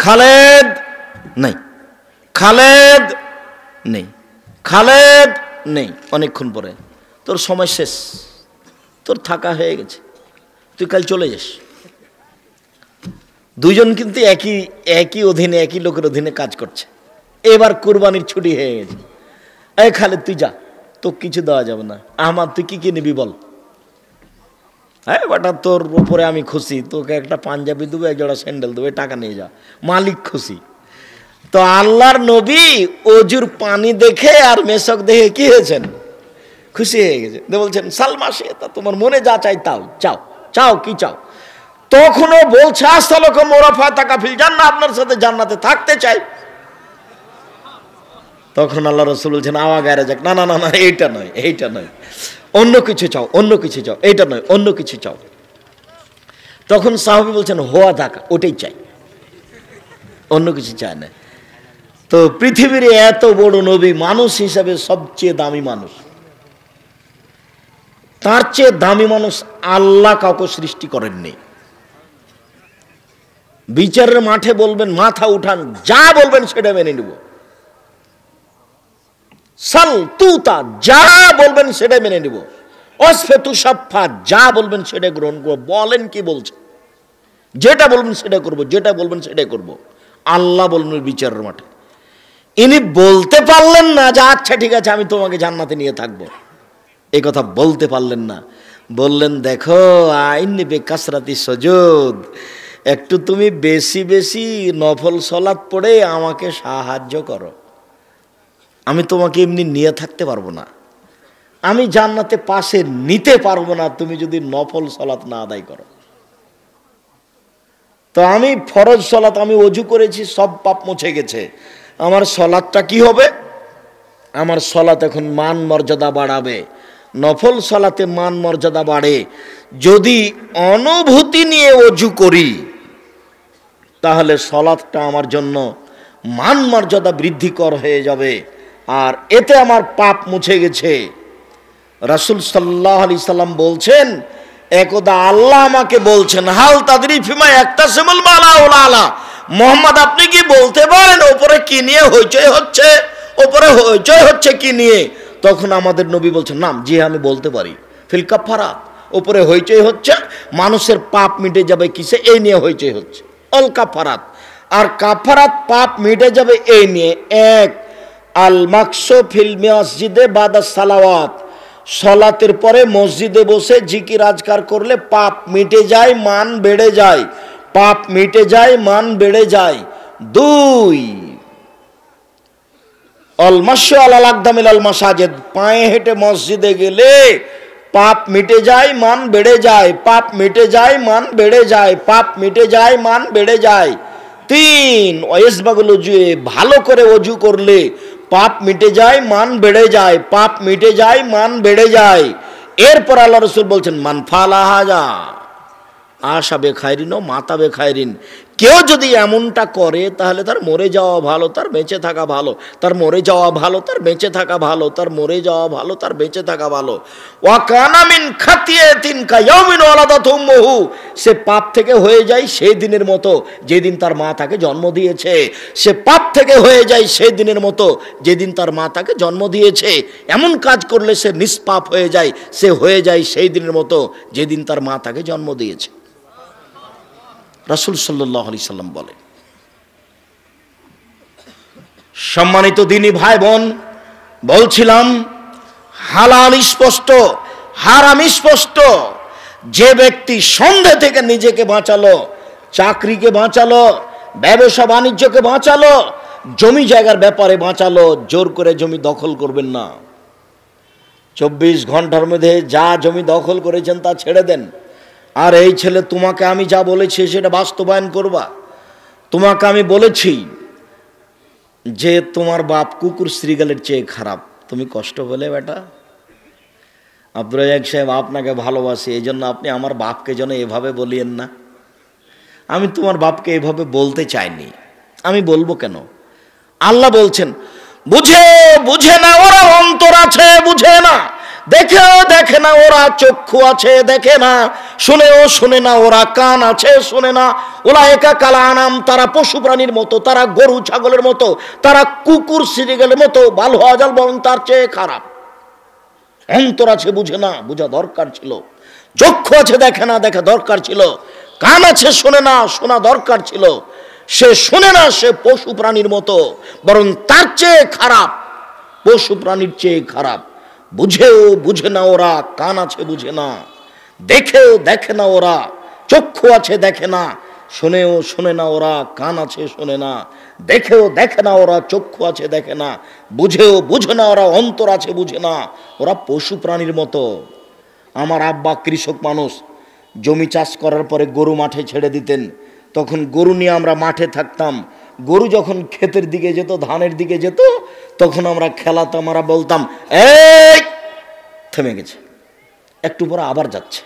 খালেদ নেই, খালেদ নেই, খালেদ নেই। অনেকক্ষণ পরে তোর সময় শেষ, তোর থাকা হয়ে গেছে, তুই কাল চলে যাস। দুইজন কিন্তু একই অধীনে, একই লোকের অধীনে কাজ করছে। এবার কুরবানির ছুটি হয়ে গেছে। এই খালেদ তুই যা, তোকে কিছু দেওয়া যাবে না। আমার তুই কি কি নিবি বল। হ্যাঁ বেটা তোর উপরে আমি খুশি, তোকে একটা পাঞ্জাবি দেবো, এক জোড়া স্যান্ডেল দেবো, টাকা নিয়ে যা, মালিক খুশি। তো আল্লাহর নবী অজুর পানি দেখে আর মেশক দেখে কি হয়েছেন? খুশি হয়ে গেছে। বলছেন সালমা সে তা তোমার মনে যা চাই তাও চাও, চাও কি চাও। তখনও বলছে আসসালাকু মুরাফা তাকাফিল জান্নাহ, আপনার সাথে জান্নাতে থাকতে চাই। তখন আল্লাহ রাসূল বলছেন আওয়া গায়ে যাক, না না না না, এইটা নয়, এইটা নয়, অন্য কিছু চাও, অন্য কিছু চাও, এইটা নয়, অন্য কিছু চাও। তখন সাহাবী বলছেন হোয়া থাকা, ওটাই চাই, অন্য কিছু চায় না। তো পৃথিবীর এত বড় নবী, মানুষ হিসাবে সবচেয়ে দামি মানুষ, তার চেয়ে দামি মানুষ আল্লাহ কাউকে সৃষ্টি করেননি। বিচারের মাঠে বলবেন মাথা উঠান, যা বলবেন সেটা মেনে নিব। সাল তুতা, যা বলবেন সেটা মেনে নিব। অসফেতু সাফা, যা বলবেন সেটা গ্রহণ করব। বলেন কি বলছে, যেটা বলবেন সেটা করব, যেটা বলবেন সেটাই করব। আল্লাহ বলবেন বিচারের মাঠে। ইনি বলতে পারলেন না যে আচ্ছা ঠিক আছে আমি তোমাকে জান্নাতে নিয়ে থাকবো, এই কথা বলতে পারলেন না। বললেন দেখো আইনি বেকাসরাতি সজুদ, একটু তুমি বেশি বেশি নফল সালাত পড়ে আমাকে সাহায্য করো, আমি তোমাকে এমনি নিয়ে থাকতে পারবো না, আমি জান্নাতে পাশে নিতে পারবো না তুমি যদি নফল সালাত না আদায় করো। তো আমি ফরজ সালাত, আমি ওযু করেছি, সব পাপ মুছে গেছে, আমার সালাতটা কি হবে? আমার সালাত এখন মান মর্যাদা বাড়াবে। নফল সালাতে মান মর্যাদা বাড়ে যদি অনুভূতি নিয়ে ওযু করি, তাহলে সালাতটা আমার জন্য মান মর্যাদা বৃদ্ধিকর হয়ে যাবে, আর এতে আমার পাপ মুছে গেছে। রাসূল সাল্লাল্লাহু আলাইহি সাল্লাম বলছেন একদা আল্লাহ আমাকে বলছেন হাল তাদরি ফিমা একতাসিমুল মালা ওয়া আলা, মুহাম্মদ আপনি কি বলতে পারেন উপরে কি নিয়ে হইচই হচ্ছে, উপরে হইচই হচ্ছে কি নিয়ে? তখন আমাদের নবী বলছেন নাম, জি আমি বলতে পারি। ফিল কাফারাত, উপরে হইচই হচ্ছে মানুষের পাপ মিটে যাবে কিসে, এই নিয়ে হইচই হচ্ছে। অল কাফারাত, আর কাফারাত পাপ মিটে যাবে এই নিয়ে। এক আল মাকসু ফিল মসজিদে বাদা সালাওয়াত, সালাতের পরে মসজিদে বসে জিকির আজকার করলে পাপ মিটে যায়, মান বেড়ে যায়, পাপ মিটে যায়, মান বেড়ে যায়। দুই আল মাশু আলাল আকদামিল আল মাসাজিদ, পায়ে হেঁটে মসজিদে গেলে পাপ মিটে যায়, মান বেড়ে যায়, পাপ মিটে যায়, মান বেড়ে যায়, পাপ মিটে যায়, মান বেড়ে যায়। তিন ওয়াইসবাগুল ওযু, ভালো করে ওযু করলে পাপ মিটে যায়, মান বেড়ে যায়, পাপ মিটে যায়, মান বেড়ে যায়। এরপর আল্লাহ রাসূল বলছেন মান ফালা হাজা আশা বে খায়রিন ও মাতা বে খায়রিন, কেউ যদি এমনটা করে তাহলে তার মরে যাওয়া ভালো, তার বেঁচে থাকা ভালো, তার মরে যাওয়া ভালো, তার বেঁচে থাকা ভালো, তার মরে যাওয়া ভালো, তার বেঁচে থাকা ভালো। ওয়া কানা মিন খাতিয়াতিন কায়াউমিন ওয়ালাদাতু উম্মুহু, সে পাপ থেকে হয়ে যায় সেই দিনের মতো যেদিন তার মা তাকে জন্ম দিয়েছে, সে পাপ থেকে হয়ে যায় সেই দিনের মতো যেদিন তার মা তাকে জন্ম দিয়েছে। এমন কাজ করলে সে নিষ্পাপ হয়ে যায়, সে হয়ে যায় সেই দিনের মতো যেদিন তার মা তাকে জন্ম দিয়েছে। রাসূল সাল্লাল্লাহু আলাইহি সাল্লাম বলে। সম্মানিত দিনী ভাই বোন, বলছিলাম হালাল স্পষ্ট, হারাম স্পষ্ট। যে ব্যক্তি সন্দেহ থেকে নিজেকে বাঁচালো, চাকরিকে বাঁচালো, ব্যবসা বাণিজ্যকে বাঁচালো, জমি জায়গার ব্যাপারে বাঁচালো, জোর করে জমি দখল করবেন না। 24 ঘন্টার মধ্যে যা জমি দখল করেছেন তা ছেড়ে দেন। আর এই ছেলে তোমাকে আমি যা বলেছি সেটা বাস্তবায়ন করবা। তোমাকে আমি বলেছি যে তোমার বাপ কুকুর শ্রীগালের চেয়ে খারাপ, তুমি কষ্ট পেলে বেটা। আব্দুর রাজ্জাক সাহেব আপনাকে ভালোবাসি, এই জন্য আপনি আমার বাপকে যেন এভাবে বলিয়েন না। আমি তোমার বাপকে এভাবে বলতে চাইনি, আমি বলবো কেন? আল্লাহ বলছেন বুঝে বুঝে না, ওরা অন্তর আছে বুঝে না, দেখেও দেখে না ওরা চক্ষু আছে দেখে না, শুনেও শুনে না ওরা কান আছে শোনে না। উলাইকা কাল আনাম, তারা পশু প্রাণীর মতো, তারা গরু ছাগলের মতো, তারা কুকুর শ্রীগালের মতো, বাল হাজাল, বরং তার চেয়ে খারাপ। অন্তর আছে বুঝে না, বোঝা দরকার ছিল। চক্ষু আছে দেখে না, দেখা দরকার ছিল। কান আছে শোনে না, শোনা দরকার ছিল। সে শোনে না, সে পশু প্রাণীর মতো, বরং তার চেয়ে খারাপ, পশু প্রাণীর চেয়ে খারাপ। বুঝেও বুঝে না ওরা, কান আছে বুঝে না। দেখেও দেখে না ওরা, চক্ষু আছে দেখে না। শুনেও শুনে না ওরা, কান আছে শোনে না। দেখেও দেখে না ওরা, চক্ষু আছে দেখে না। বুঝেও বুঝে না ওরা, অন্তর আছে বুঝে না। ওরা পশু প্রাণীর মতো। আমার আব্বা কৃষক মানুষ, জমি চাষ করার পরে গরু মাঠে ছেড়ে দিতেন। তখন গরু নিয়ে আমরা মাঠে থাকতাম। গরু যখন ক্ষেতের দিকে যেত, ধানের দিকে যেত, তখন আমরা খেলাতাম। আমরা বলতাম, এই থেমে গেছে, একটু পরে আবার যাচ্ছে।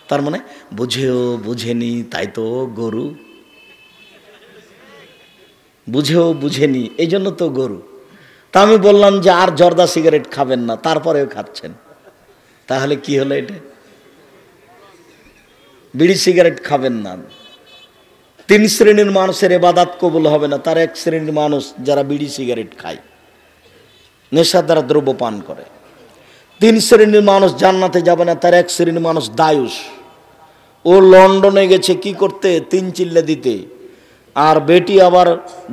তার মানে বুঝেও বুঝেনি, তাই তো গরু। বুঝেও বুঝেনি, এই জন্য তো গরু। তা আমি বললাম যে আর জর্দা সিগারেট খাবেন না, তারপরেও খাচ্ছেন। তাহলে কি হলো এটা? বিড়ি সিগারেট খাবেন না। 3 শ্রেণীর মানুষের ইবাদত কবুল হবে না। তার 1 শ্রেণীর মানুষ যারা বিড়ি সিগারেট খায়, নেশাদার দ্রব্য পান করে। 3 শ্রেণীর মানুষ জান্নাতে যাবে না। তার 1 শ্রেণীর মানুষ দায়ুস। ও লন্ডনে গেছে কি করতে? 3 চিল্লা দিতে। আর বেটি আবার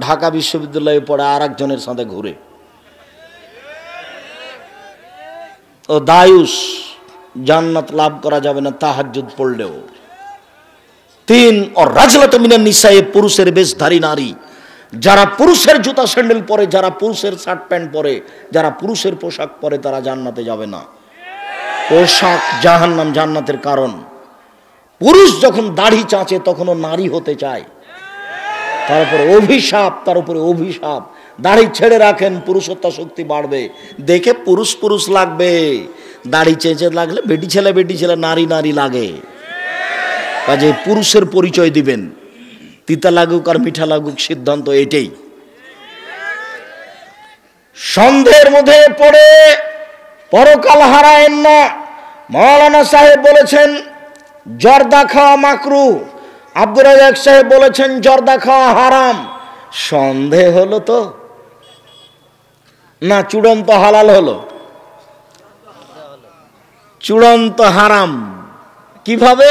ঢাকা বিশ্ববিদ্যালয়ে পড়ে, আর একজনের সাথে ঘুরে। ও দায়ুস, জান্নাত লাভ করা যাবে না তাহাজ্জুদ পড়লেও। 3 और রাজলাত মিনান নিসায়ে, পুরুষের বেশধারী নারী, যারা পুরুষের জুতা স্যান্ডেল পরে, যারা পুরুষের শার্ট প্যান্ট পরে, যারা পুরুষের পোশাক পরে, তারা জান্নাতে যাবে না। পোশাক জাহান্নাম, জান্নাতের কারণ। পুরুষ যখন দাড়ি চাঁচে তখনও নারী হতে চায়। তারপর অভিশাপ, তার উপরে অভিশাপ। দাড়ি ছেড়ে রাখেন, পুরুষত্ব শক্তি বাড়বে। দেখে পুরুষ পুরুষ লাগবে, দাড়ি চেঁচে লাগলে বেটি ছেলে বেটি ছেলে, নারী নারী লাগে। কাজে পুরুষের পরিচয় দিবেন। তিতা লাগুক আর মিঠা লাগুক, সিদ্ধান্ত এটাই। সন্দেহের মধ্যে পড়ে পরকাল হারায়েন না। মাওলানা সাহেব বলেছেন জর্দা খাওয়া মাকরু, আব্দুর রাজ্জাক সাহেব বলেছেন জর্দা খাওয়া হারাম। সন্দেহ হলো তো না চূড়ান্ত হালাল হলো? চূড়ান্ত হারাম। কিভাবে?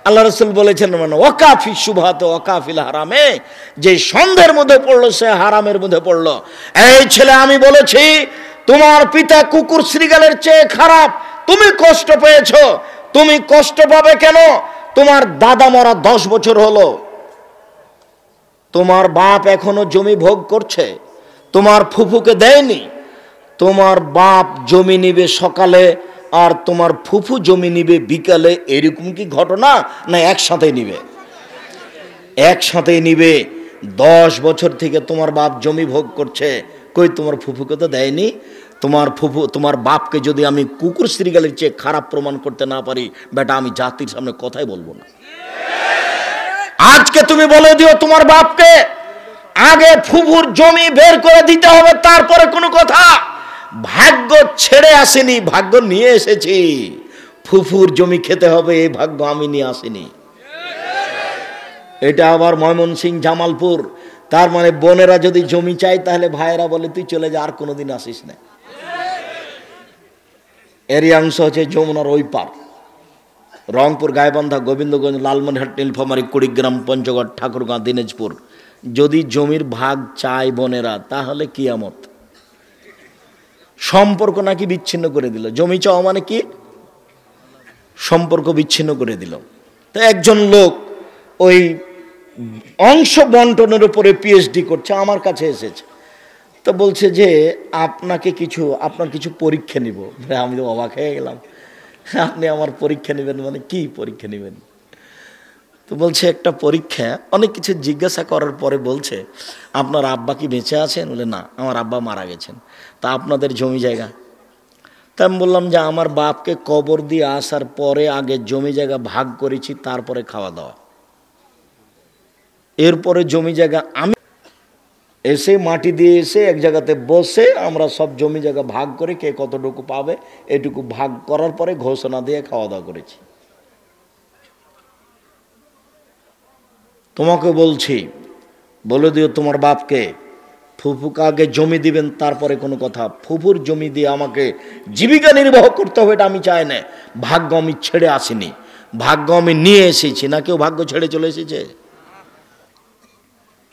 আল্লাহ রাসূল বলেছেন, মানে ওয়াকাফি শুবহাত ওয়াকাফিল হারামে, যে সন্দেহের মধ্যে পড়লো সে হারামের মধ্যে পড়লো। এই ছেলে, আমি বলেছি তোমার পিতা কুকুর শ্রীগালের চেয়ে খারাপ। তুমি কষ্ট পেয়েছো, তুমি কষ্ট পাবে কেন? তোমার দাদা মরা 10 বছর হলো, তোমার বাপ এখনো জমি ভোগ করছে, তোমার ফুফুকে দেয়নি। তোমার বাপ জমি নিবে সকালে, আর তোমার ফুফু জমি নিবে বিকালে। এরকম কি ঘটনা? না একসাথে নিবে? একসাথে নিবে। 10 বছর থেকে তোমার বাপ জমি ভোগ করছে, কই তোমার ফুফুকে তো দেয়নি। তোমার ফুফু, তোমার বাপকে যদি আমি কুকুর শ্রীগালের চেয়ে খারাপ প্রমাণ করতে না পারি, বেটা আমি জাতির সামনে কথাই বলবো না। আজকে তুমি বলে দিও তোমার বাপকে, আগে ফুফুর জমি বের করে দিতে হবে, তারপরে কোনো কথা। ভাগ্য ছেড়ে আসেনি, ভাগ্য নিয়ে এসেছি। ফুফুর জমি খেতে হবে, এই ভাগ্য আমি নিয়ে আসিনি। এটা আবার ময়মনসিংহ, জামালপুর। তার মানে বোনেরা যদি জমি চায়, তাহলে ভাইয়েরা বলে তুই চলে যা, আর কোনোদিন আসিস না। এরই অংশ হচ্ছে যমুনার ওই পার। রংপুর, গাইবান্ধা, গোবিন্দগঞ্জ, লালমনিরহাট, নীলফামারী, কুড়িগ্রাম, পঞ্চগড়, ঠাকুরগাঁও, দিনাজপুর। যদি জমির ভাগ চায় বোনেরা, তাহলে কিয়ামত। সম্পর্ক নাকি বিচ্ছিন্ন করে দিল। জমি চাওয়া মানে কি? সম্পর্ক বিচ্ছিন্ন করে দিল। তো একজন লোক ওই অংশ বন্টনের উপরে পিএইচডি করছে, আমার কাছে এসেছে। তো বলছে যে আপনার কিছু পরীক্ষা নিব। আমি তো অবাক হয়ে গেলাম, আপনি আমার পরীক্ষা নেবেন মানে কি পরীক্ষা নেবেন? তো বলছে একটা পরীক্ষা। অনেক কিছু জিজ্ঞাসা করার পরে বলছে আপনার আব্বা কি বেঁচে আছেন? বলে না, আমার আব্বা মারা গেছেন। তা আপনাদের জমি জায়গা? তা আমি বললাম যে আমার বাপকে কবর দিয়ে আসার পরে আগে জমি জায়গা ভাগ করেছি, তারপরে খাওয়া দাওয়া, এরপরে জমি জায়গা আমি। এসে মাটি দিয়ে এসে এক জায়গাতে বসে আমরা সব জমি জায়গা ভাগ করে কে কতটুকু পাবে এটুকু ভাগ করার পরে ঘোষণা দিয়ে খাওয়া দাওয়া করেছি। তোমাকে বলছি, বলে দিও তোমার বাপকে, ফুফুকে আগে জমি দিবেন তারপরে কোনো কথা। ফুফুর জমি দিয়ে আমাকে জীবিকা নির্বাহ করতে হবে এটা আমি চাই না। ভাগ্য আমি ছেড়ে আসিনি, ভাগ্য আমি নিয়ে এসেছি। না কেউ ভাগ্য ছেড়ে চলে এসেছে?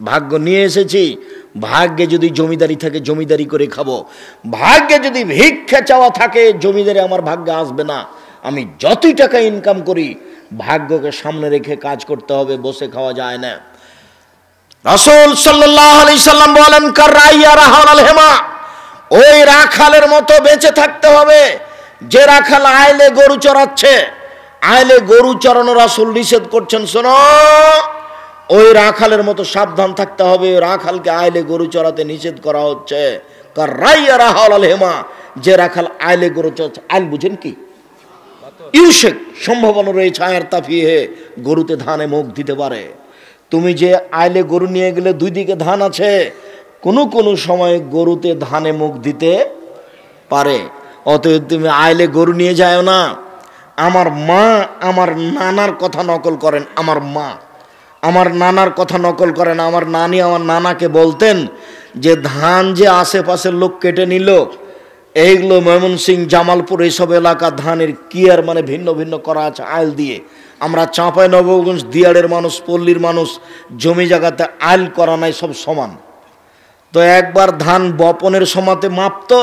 ভাগ্য নিয়ে এসেছি। ভাগ্যে যদি জমিদারি থাকে জমিদারি করে খাবো, ভাগ্যে যদি ভিক্ষা চাওয়া থাকে জমিদারি আমার ভাগ্যে আসবে না। আমি যতই টাকা ইনকাম করি ভাগ্যকে সামনে রেখে কাজ করতে হবে, বসে খাওয়া যায় না। রাসূল সাল্লাল্লাহু আলাইহি সাল্লাম বলেন, কারাইয়া রাহাল হেমা, ওই রাখালের মতো বেঁচে থাকতে হবে যে রাখাল আইলে গরু চড়াচ্ছে। আইলে গরু চড়ানো রাসূল নিষেধ করছেন। শোনো, ওই রাখালের মতো সাবধান থাকতে হবে। রাখালকে আইলে গরু চড়াতে নিষেধ করা হচ্ছে। কারাইয়া রাহাল হেমা, যে রাখাল আইলে গরু চড়াচ্ছে। আইল বুঝেন কি? ইউশেক, সম্ভাবনা রয়েছে আয়ার তাফিয়ে গরুতে ধানে মুখ দিতে পারে। তুমি যে আইলে গরু নিয়ে গেলে দুই দিকে ধান আছে, কোনো সময় গরুতে ধানে মুখ দিতে পারে। অতএব তুমি আইলে গরু নিয়ে যাও না। আমার মা আমার নানার কথা নকল করেন। আমার মা আমার নানার কথা নকল করেন। আমার নানি আমার নানাকে বলতেন যে ধান যে আশেপাশের লোক কেটে নিল, এইগুলো ময়মনসিংহ জামালপুর এইসব এলাকা ধানের কিয়ার মানে ভিন্ন ভিন্ন করা আছে আইল দিয়ে। আমরা চাঁপাইনবাবগঞ্জ দিয়াড়ের মানুষ, পল্লীর মানুষ, জমি জায়গাতে আইল করা নাই, সব সমান। তো একবার ধান বপনের সময়তে মাপতো,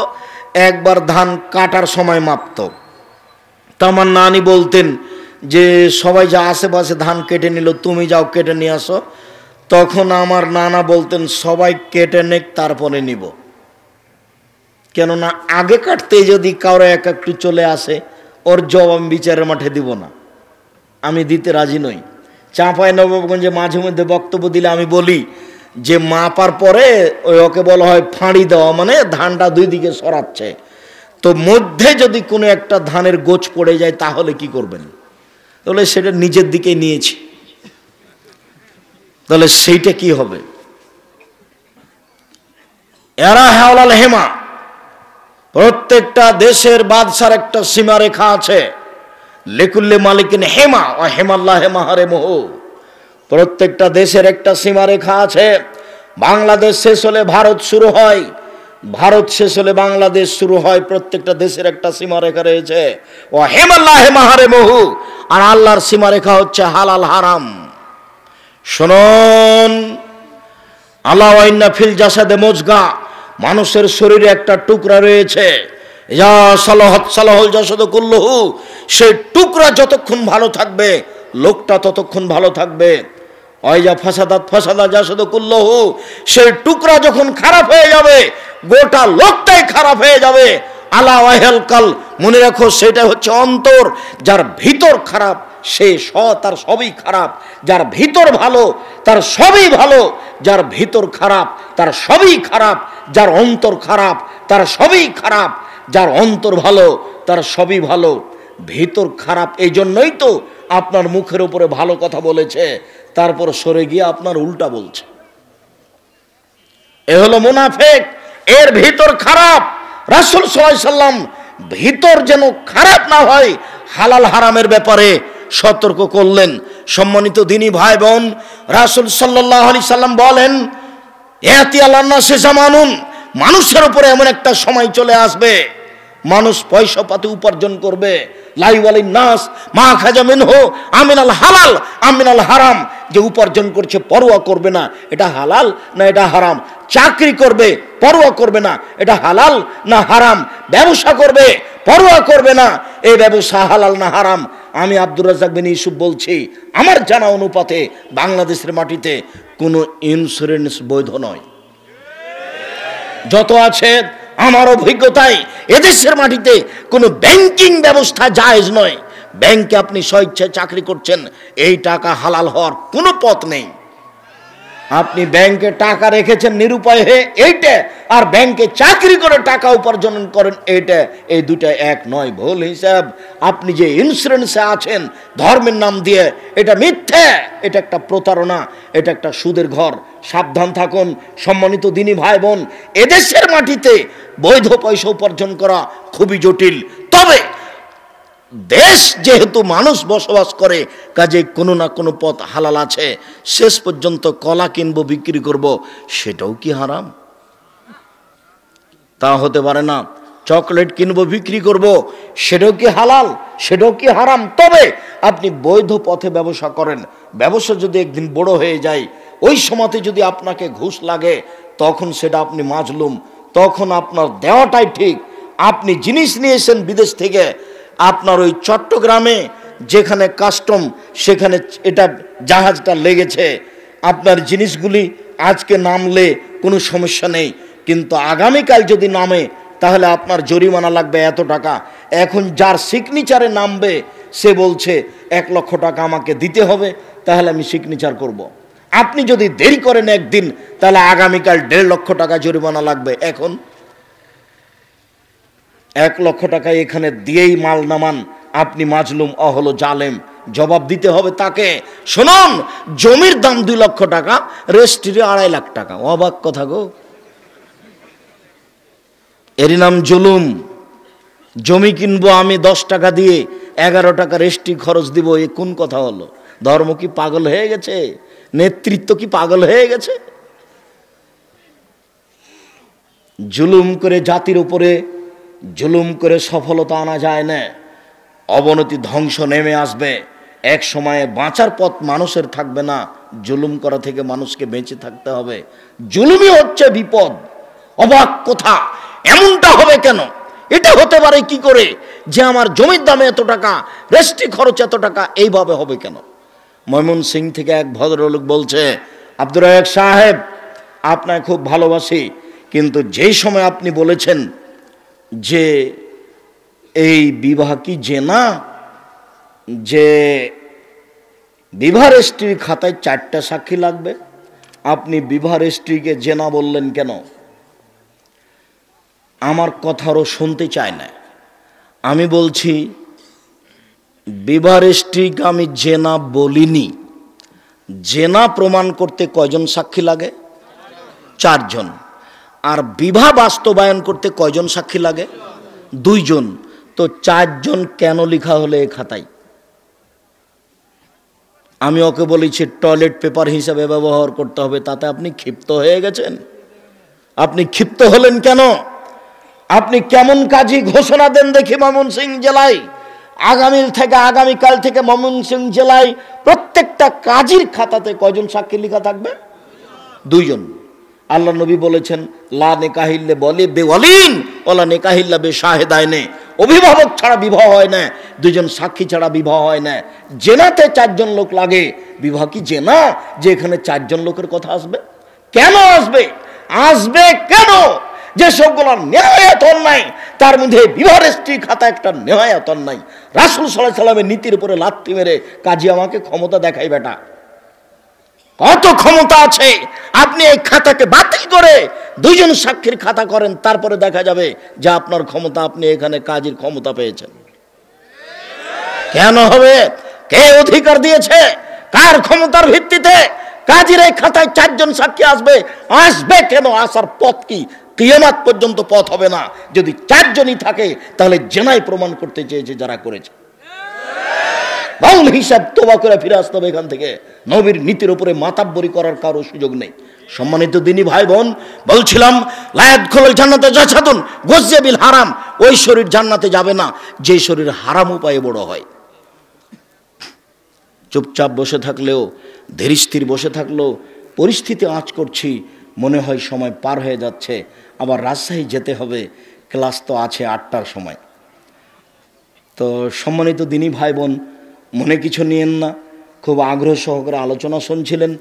একবার ধান কাটার সময় মাপতো। তা আমার নানি বলতেন যে সবাই যা আশেপাশে ধান কেটে নিল তুমি যাও কেটে নিয়ে আসো। তখন আমার নানা বলতেন সবাই কেটে নেক তারপরে নিব। কেননা আগে কাটতে যদি কারো এক একটু চলে আসে ওর জবাব আমি বিচারের মাঠে দিব না, আমি দিতে রাজি নই। চাঁপাইনবাবগঞ্জে মাঝে মধ্যে বক্তব্য দিলে আমি বলি যে মাপার পরে ওকে বলা হয় ফাঁড়ি দেওয়া, মানে ধানটা দুই দিকে সরাচ্ছে। তো মধ্যে যদি কোনো একটা ধানের গোছ পড়ে যায় তাহলে কি করবেন? তাহলে সেটা নিজের দিকে নিয়েছি, তাহলে সেইটা কি হবে? এরা হাওলাল হেমা, প্রত্যেকটা দেশের বাদশার একটা সীমারেখা আছে। লিকুল্লি মালিকিন হেমা ও হেমাল্লাহ হেমাহারে মোহ, প্রত্যেকটা দেশের একটা সীমারেখা আছে। বাংলাদেশ শেষ হলে ভারত শুরু হয়, ভারত শেষ হলে বাংলাদেশ শুরু হয়। প্রত্যেকটা দেশের একটা সীমারেখা রয়েছে। ও হেমাল্লাহ হেমাহারে মোহ, আর আল্লাহর সীমারেখা হচ্ছে হালাল হারাম। শুনুন, আল্লাহ ওয়াইন্না ফিল জাসাদে মুজগা, মানুষের শরীরে একটা টুকরা রয়েছে। ইয়া সালাহাত সালাহুল জাসাদু কুল্লুহু, সেই টুকরা যতক্ষণ ভালো থাকবে লোকটা ততক্ষণ ভালো থাকবে। ওয়াইজা ফাসাদাত ফাসাদা জাসাদু কুল্লুহু, সেই টুকরা যখন খারাপ হয়ে যাবে গোটা লোকটাই খারাপ হয়ে যাবে। আলা ওয়াহিল কাল, মনে রাখো সেটা হচ্ছে অন্তর। যার ভিতর খারাপ সে তার সবই খারাপ, যার ভিতর ভালো তার সবই ভালো, যার ভিতর খারাপ তার সবই খারাপ, যার অন্তর খারাপ তার সবই খারাপ, যার অন্তর ভালো তার সবই ভালো। ভিতর খারাপ, এই জন্যই তো আপনার মুখের উপরে ভালো কথা বলেছে, তারপর সরে গিয়ে আপনার উল্টা বলছে। এ হলো মুনাফিক, এর ভিতর খারাপ। রাসূল সাল্লাল্লাহু আলাইহি সাল্লাম ভিতর যেন খারাপ না হয় হালাল হারামের ব্যাপারে সতর্ক করলেন। সম্মানিত দিনী ভাই বোন, রাসূল সাল্লাল্লাহু আলাইহি সাল্লাম বলেন, ইয়াতি আলান নাসি জামানুন, মানুষের উপরে এমন একটা সময় চলে আসবে মানুষ পয়সা পাতি উপার্জন করবে। লাই ওয়ালিন নাস মা খাজা মিনহু আমিনাল হালাল আমিনাল হারাম, যে উপার্জন করছে পরোয়া করবে না এটা হালাল না এটা হারাম। চাকরি করবে পরোয়া করবে না এটা হালাল না হারাম। ব্যবসা করবে পরোয়া করবে না এই ব্যবসা হালাল না হারাম। আমি আব্দুর রাজ্জাক বিন ইউসুফ বলছি, আমার জানা অনুপাতে বাংলাদেশের মাটিতে কোনো ইন্স্যুরেন্স বৈধ নয়। যত আছে আমার অভিজ্ঞতায় এদেশের মাটিতে কোনো ব্যাংকিং ব্যবস্থা জায়েজ নয়। ব্যাংকে আপনি স্বেচ্ছায় চাকরি করছেন, এই টাকা হালাল হওয়ার কোনো পথ নেই। আপনি ব্যাংকে টাকা রেখেছেন নিরুপায় হয়ে এইটা, আর ব্যাংকে চাকরি করে টাকা উপার্জন করেন এইটা, এই দুটা এক নয়, ভুল হিসাব। আপনি যে ইন্স্যুরেন্সে আছেন ধর্মের নাম দিয়ে, এটা মিথ্যে, এটা একটা প্রতারণা, এটা একটা সুদের ঘর। সাবধান থাকুন সম্মানিত দিনী ভাই বোন। এদেশের মাটিতে বৈধ পয়সা উপার্জন করা খুবই জটিল, তবে দেশ যেহেতু মানুষ বসবাস করে, কাজে কোনো না কোনো পথ হালাল আছে। শেষ পর্যন্ত কলা কিনবো বিক্রি করব, সেটাও কি হারাম? তা হতে পারে না। চকলেট কিনবো বিক্রি করব, সেটাও কি হালাল? সেটাও কি হারাম? তবে আপনি বৈধ পথে ব্যবসা করেন, ব্যবসা যদি একদিন বড় হয়ে যায়, ওই সময়তে যদি আপনাকে ঘুষ লাগে, তখন সেটা আপনি মাজলুম, তখন আপনার দেওয়াটাই ঠিক। আপনি জিনিস নিয়েছেন বিদেশ থেকে, আপনার ওই চট্টগ্রামে যেখানে কাস্টম, সেখানে এটা জাহাজটা লেগেছে, আপনার জিনিসগুলি আজকে নামলে কোনো সমস্যা নেই, কিন্তু আগামীকাল যদি নামে তাহলে আপনার জরিমানা লাগবে এত টাকা। এখন যার সিগনেচারে নামবে সে বলছে 1 লক্ষ টাকা আমাকে দিতে হবে, তাহলে আমি সিগনেচার করব। আপনি যদি দেরি করেন একদিন, তাহলে আগামীকাল 1.5 লক্ষ টাকা জরিমানা লাগবে। এখন 1 লক্ষ টাকা এখানে দিয়েই মাল নামান, আপনি মাজলুম, অহল জালেম, জবাব দিতে হবে তাকে। শুনুন, জমির দাম 2 লক্ষ টাকা, রেজিস্ট্রি 2.5 লাখ টাকা। অবাক কথা গো, এরই নাম জুলুম। জমি কিনবো আমি 10 টাকা দিয়ে, 11 টাকা রেজিস্ট্রি খরচ দিব, এ কোন কথা হলো? ধর্ম কি পাগল হয়ে গেছে? নেতৃত্ব কি পাগল হয়ে গেছে? জুলুম করে জাতির উপরে, জুলুম করে সফলতা আনা যায় না, অবনতি ধ্বংস নেমে আসবে। এক সময়ে বাঁচার পথ মানুষের থাকবে না, জুলুম করা থেকে মানুষকে বেঁচে থাকতে হবে। জুলুমই হচ্ছে বিপদ। অবাক কথা, এমনটা হবে কেন? এটা হতে পারে কি করে যে আমার জমির দামে এত টাকা, রেজিস্ট্রি খরচ এত টাকা, এইভাবে হবে কেন? ময়মনসিংহ থেকে এক ভদ্রলোক বলছে, আব্দুর রাজ্জাক সাহেব, আপনাকে খুব ভালোবাসি, কিন্তু যেই সময় আপনি বলেছেন যে এই বিবাহ কি জেনা, যে বিবাহ রেজিস্ট্রির খাতায় 4টা সাক্ষী লাগবে, আপনি বিবাহ রেজিস্ট্রিকে জেনা বললেন কেন? আমার কথারও শুনতে চায় না। আমি বলছি, বিবাহ রেজিস্ট্রিকে আমি জেনা বলিনি। জেনা প্রমাণ করতে কয়জন সাক্ষী লাগে? 4 জন। আর বিবাহ বাস্তবায়ন করতে কয়জন সাক্ষী লাগে? 2 জন। তো 4 জন কেন লেখা হলো এই খাতায়? আমি ওকে বলেছি টয়লেট পেপার হিসাবে ব্যবহার করতে হবে, তাতে আপনি ক্ষিপ্ত হয়ে গেছেন। আপনি ক্ষিপ্ত হলেন কেন? আপনি কেমন কাজী ঘোষণা দেন দেখি ময়মনসিংহ জেলায়। আগামীকাল থেকে ময়মনসিংহ জেলায় প্রত্যেকটা কাজীর খাতাতে কয়জন সাক্ষী লেখা থাকবে? 2 জন। আল্লাহ নবী বলেছেন, লা নিকাহিল্লা বলে বেওয়ালিন ওলা নিকাহিল্লা বে শাহেদাইনে, অভিভাবক ছাড়া বিবাহ হয় না, 2 জন সাক্ষী ছাড়া বিবাহ হয় না। জেনাতে 4 জন লোক লাগে। বিবাহ কি জেনা যে এখানে 4 জন লোকের কথা আসবে? কেন আসবে? আসবে কেন? যে সবগুলো নেহায়াত অন্যায়, তার মধ্যে বিবাহ রেজিস্ট্রি খাতা একটা নেহায়াত অন্যায়। রাসূল সাল্লাল্লাহু আলাইহি সাল্লামের নীতির উপরে লাথি মেরে কাজী আমাকে ক্ষমতা দেখাই বেটা, কত ক্ষমতা আছে? আপনি এই খাতাকে বাতিল করে 2 জন সাক্ষীর খাতা করেন, তারপরে দেখা যাবে যে আপনার ক্ষমতা, আপনি এখানে কাজীর ক্ষমতা পেয়েছেন। কেন হবে? কে অধিকার দিয়েছে? কার ক্ষমতার ভিত্তিতে কাজীর এই খাতায় 4 জন সাক্ষী আসবে? আসবে কেন? আসার পথ কি? কিয়ামত পর্যন্ত পথ হবে না। যদি 4 জনই থাকে, তাহলে জেনাই প্রমাণ করতে চেয়েছে যারা করেছে। বাউল হিসাব তোবা করে ফিরে আসতে হবে এখান থেকে। নবীর নীতির উপরে মাতাব্বরি করার কারো সুযোগ নেই। সম্মানিত দিনী ভাই বোন, বলছিলাম লায়াদখুলুল জান্নাতা জাসাদুন গুযিয়া বিল হারাম, ওই শরীর জান্নাতে যাবে না যে শরীর হারাম উপায়ে বড় হয়। চুপচাপ বসে থাকলেও, ধীরস্থির বসে থাকলেও পরিস্থিতি আঁচ করছি, মনে হয় সময় পার হয়ে যাচ্ছে। আবার রাজশাহী যেতে হবে, ক্লাস তো আছে 8টার সময়। তো সম্মানিত দিনী ভাই বোন, মনে কিছু নিয়েন না, খুব আগ্রহ সহকারে আলোচনা শুনছিলেন।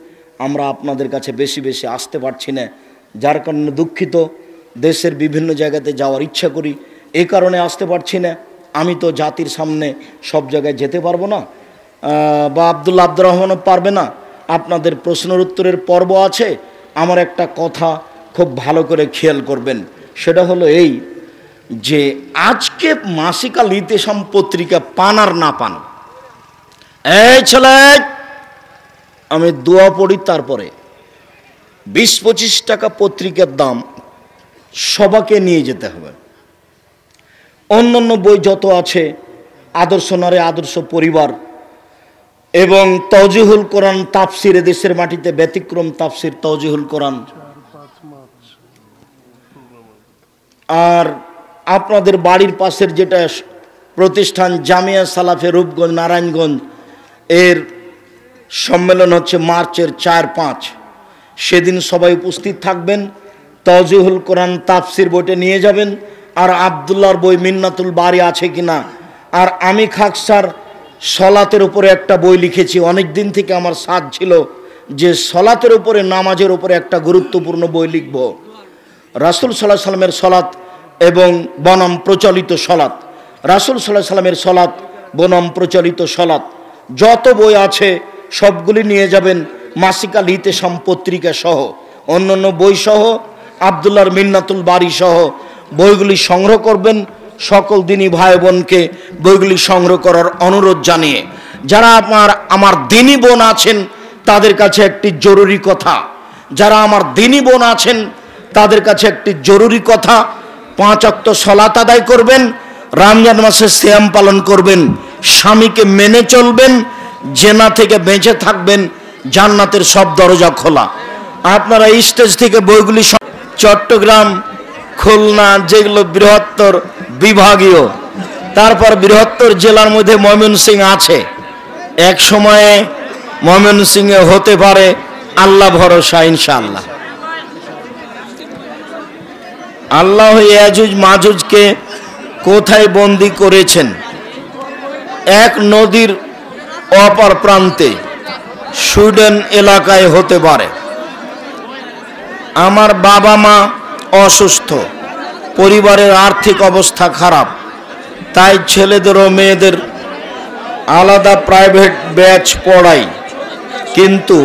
আমরা আপনাদের কাছে বেশি বেশি আসতে পারছি না, যার কারণে দুঃখিত। দেশের বিভিন্ন জায়গাতে যাওয়ার ইচ্ছা করি, এই কারণে আসতে পারছি না। আমি তো জাতির সামনে সব জায়গায় যেতে পারবো না, বা আব্দুর রহমানও পারবে না। আপনাদের প্রশ্নের উত্তরের পর্ব আছে। আমার একটা কথা খুব ভালো করে খেয়াল করবেন, সেটা হলো এই যে আজকে মাসিক আল ইতিসাম পত্রিকা পান আর না পান, এই ছেলে আমি দোয়া পড়ি, তারপরে 20-25 টাকা পত্রিকার দাম সবাকে নিয়ে যেতে হবে। অন্যান্য বই যত আছে, আদর্শ নারী আদর্শ পরিবার এবং তওজিহুল কোরআন তাফসির, দেশের মাটিতে ব্যতিক্রম তাফসির তওজিহুল কোরআন, আর আপনাদের বাড়ির পাশের যেটা প্রতিষ্ঠান জামিয়া সালাফে রূপগঞ্জ নারায়ণগঞ্জ, এর সম্মেলন হচ্ছে মার্চের 4-5, সেদিন সবাই উপস্থিত থাকবেন। তওজিহুল কোরআন তাফসির বইটা নিয়ে যাবেন, আর আব্দুল্লাহর বই মিন্নাতুল বারি আছে কিনা। আর আমি খাকসার সলাতের উপরে একটা বই লিখেছি, অনেক দিন থেকে আমার সাধ ছিল যে সলাতের উপরে, নামাজের উপরে একটা গুরুত্বপূর্ণ বই লিখব। রাসূল সাল্লাল্লাহু আলাইহি সাল্লামের সলাত এবং বনাম প্রচলিত সলাত, রাসূল সাল্লাল্লাহু আলাইহি সাল্লামের সলাত বনাম প্রচলিত সলাত, যত বই আছে সবগুলি নিয়ে যাবেন। মাসিক আল ইতিসাম পত্রিকা সহ, অন্যান্য বই সহ, আব্দুল্লাহর মিন্নাতুল বারি সহ বইগুলি সংগ্রহ করবেন। সকল দিনী ভাই বোনকে বইগুলি সংগ্রহ করার অনুরোধ জানিয়ে, যারা আমার দিনী বোন আছেন তাদের কাছে একটি জরুরি কথা, যারা আমার দিনী বোন আছেন তাদের কাছে একটি জরুরি কথা, 5 ওয়াক্ত সালাত আদায় করবেন, রমজান মাসে সিয়াম পালন করবেন, স্বামীকে মেনে চলবেন, জেনা থেকে বেঁচে থাকবেন, জান্নাতের সব দরজা খোলা। আপনারা স্টেজ থেকে বইগুলি, চট্টগ্রাম, খুলনা যেগুলো বৃহত্তর বিভাগীয়, তারপর বৃহত্তর জেলার মধ্যে ময়মনসিংহ আছে, এক সময়ে ময়মনসিংহে হতে পারে, আল্লাহ ভরসা ইনশাআল্লাহ। আল্লাহ ইয়াজুজ মাজুজকে কোথায় বন্দী করেছেন? এক নদীর অপর প্রান্তে, সুইডেন এলাকায় হতে পারে। আমার বাবা মা অসুস্থ, পরিবারের আর্থিক অবস্থা খারাপ, তাই ছেলেদের ও মেয়েদের আলাদা প্রাইভেট ব্যাচ পড়াই, কিন্তু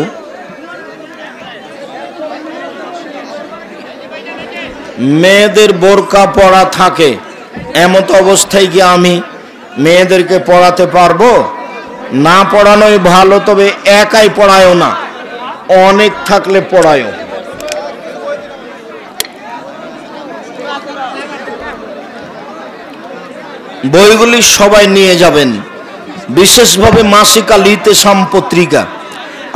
মেয়েদের বোরকা পড়া থাকে। এমত অবস্থায় কি আমি মেয়েদেরকে পড়াতে পারবো? না পড়ানোই ভালো, তবে একাই পড়ায়ও না, অনেক থাকলে পড়ায়ও। বইগুলি সবাই নিয়ে যাবেন, বিশেষভাবে মাসিক আল ইতিসাম পত্রিকা।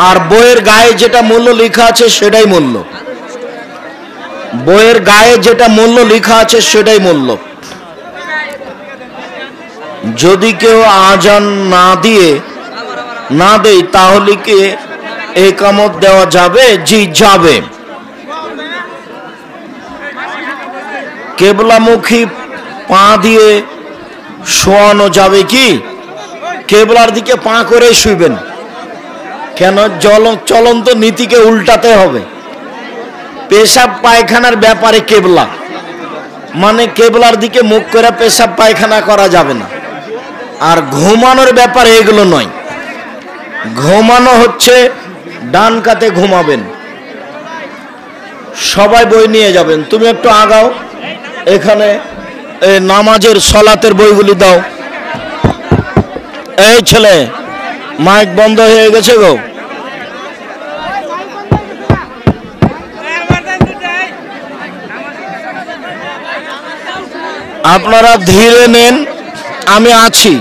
আর বইয়ের গায়ে যেটা মূল্য লেখা আছে সেটাই মূল্য, বইয়ের গায়ে যেটা মূল্য লেখা আছে সেটাই মূল্য। যদি কেউ আজান না দেয় তাহলে কি একামত দেওয়া যাবে? জি যাবে। কেবলামুখী পা দিয়ে শোয়ানো যাবে কি? কেবলার দিকে পা করে শুইবেন। কেন? চলন্ত নীতিকে উল্টাতে হবে। পেশাব পায়খানার ব্যাপারে কেবলা মানে কেবলার দিকে মুখ করে পেশাব পায়খানা করা যাবে না। আর ঘুমানোর ব্যাপারে এগুলো নয়। ঘুমানো হচ্ছে ডান কাতে ঘুমাবেন। সবাই বই নিয়ে যাবেন। তুমি একটু আগাও, এখানে নামাজের সলাতের বইগুলি দাও। এই ছেলে, মাইক বন্ধ হয়ে গেছে গো। আপনারা ধীরে নেন, আমি আছি।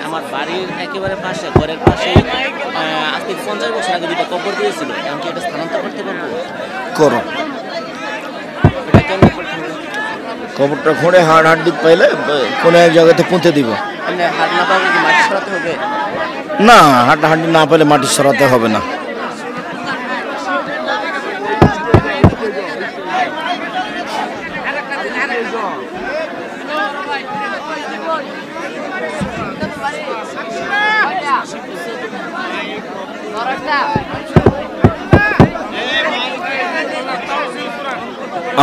আমার বাড়ির একেবারে পাশে, ঘরের পাশে আজকে 50 বছর আগে দুটো কবর দিয়েছিল, এমনকি এটা স্থানান্তর করতে পারবো? করো। এটা কেমন করতে হবে? কবরটা খুঁড়ে হাড় পাইলে কোনো এক জায়গাতে পুঁতে দিব। মানে হাড় না পাইলে মাটি সরাতে হবে? না, হাড্ডি না পেলে মাটি সরাতে হবে না।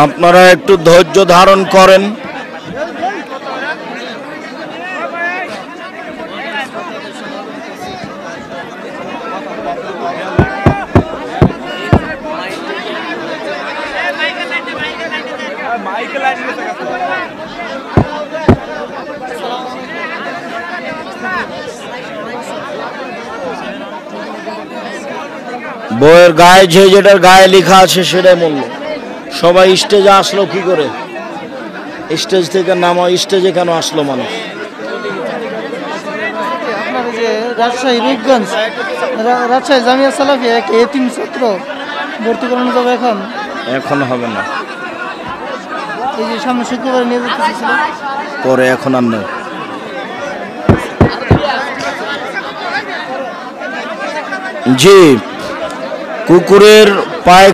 আপনারা একটু ধৈর্য ধারণ করেন। বইয়ের গায়ে যে যেটার গায়ে লেখা আছে সেটাই মূল্য। সবাই স্টেজে আসলো কি করে? স্টেজ থেকে নামা, স্টেজে কেন আসলো মানুষ? আপনার যে রাজশাহী রূপগঞ্জ রাজশাহী জামিয়া সালাফিয়া এক এতিম ছাত্র ভর্তি করানো যাবে এখন? এখন হবে না, এই যে সামনে শুক্রবার নিয়ে যেতে চেয়েছিল, পরে এখন আর নেই। জি, কুকুরের পায়ে